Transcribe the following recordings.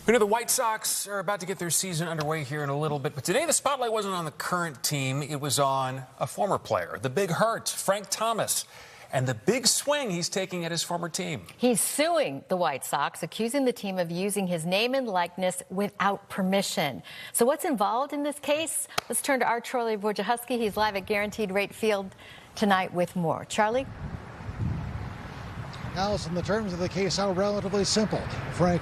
We know the White Sox are about to get their season underway here in a little bit, but today the spotlight wasn't on the current team. It was on a former player, the Big Hurt, Frank Thomas, and the big swing he's taking at his former team. He's suing the White Sox, accusing the team of using his name and likeness without permission. So what's involved in this case? Let's turn to our Charlie Wojciechowski. He's live at Guaranteed Rate Field tonight with more. Charlie? Allison, the terms of the case are relatively simple. Frank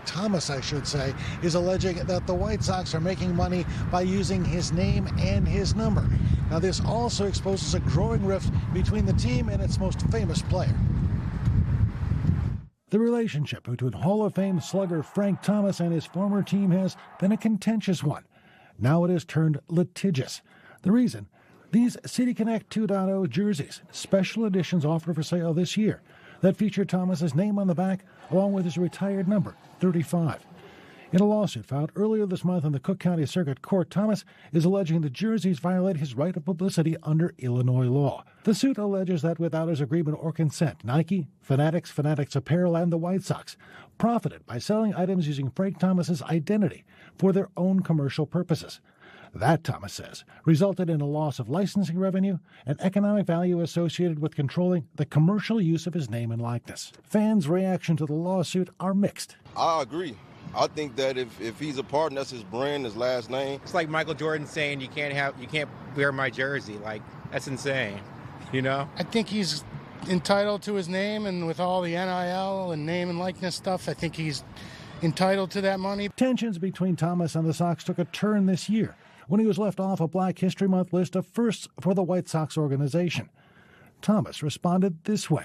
Thomas, I should say, is alleging that the White Sox are making money by using his name and his number. Now, this also exposes a growing rift between the team and its most famous player. The relationship between Hall of Fame slugger Frank Thomas and his former team has been a contentious one. Now it has turned litigious. The reason? These City Connect 2.0 jerseys, special editions offered for sale this year, that feature Thomas's name on the back along with his retired number, 35. In a lawsuit filed earlier this month in the Cook County Circuit Court, Thomas is alleging the jerseys violate his right of publicity under Illinois law. The suit alleges that without his agreement or consent, Nike, Fanatics Apparel, and the White Sox profited by selling items using Frank Thomas's identity for their own commercial purposes. That, Thomas says, resulted in a loss of licensing revenue and economic value associated with controlling the commercial use of his name and likeness. Fans' reaction to the lawsuit are mixed. I agree. I think that if he's a part and that's his brand, his last name. It's like Michael Jordan saying you can't wear my jersey. Like, that's insane, you know? I think he's entitled to his name, and with all the NIL and name and likeness stuff, I think he's entitled to that money. Tensions between Thomas and the Sox took a turn this year when he was left off a Black History Month list of firsts for the White Sox organization. Thomas responded this way.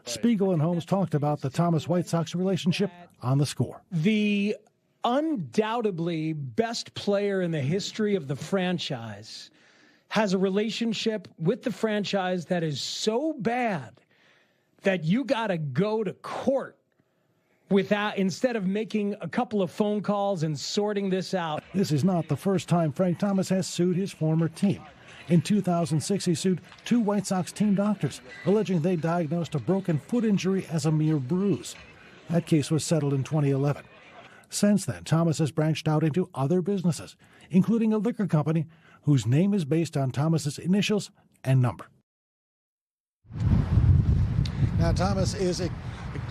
Spiegel and Holmes talked about the Thomas-White Sox relationship on The Score. The undoubtedly best player in the history of the franchise has a relationship with the franchise that is so bad that you got to go to court instead of making a couple of phone calls and sorting this out. This is not the first time Frank Thomas has sued his former team. In 2006, he sued two White Sox team doctors, alleging they diagnosed a broken foot injury as a mere bruise. That case was settled in 2011. Since then, Thomas has branched out into other businesses, including a liquor company whose name is based on Thomas's initials and number. Now, Thomas is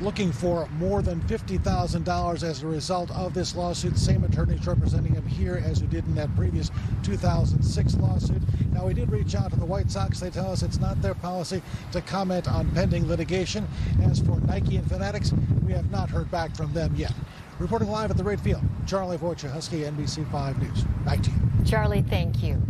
looking for more than $50,000 as a result of this lawsuit. Same attorneys representing him here as who did in that previous 2006 lawsuit. Now, we did reach out to the White Sox. They tell us it's not their policy to comment on pending litigation. As for Nike and Fanatics, we have not heard back from them yet. Reporting live at the Rate Field, Charlie Wojciechowski, NBC 5 News. Back to you. Charlie, thank you.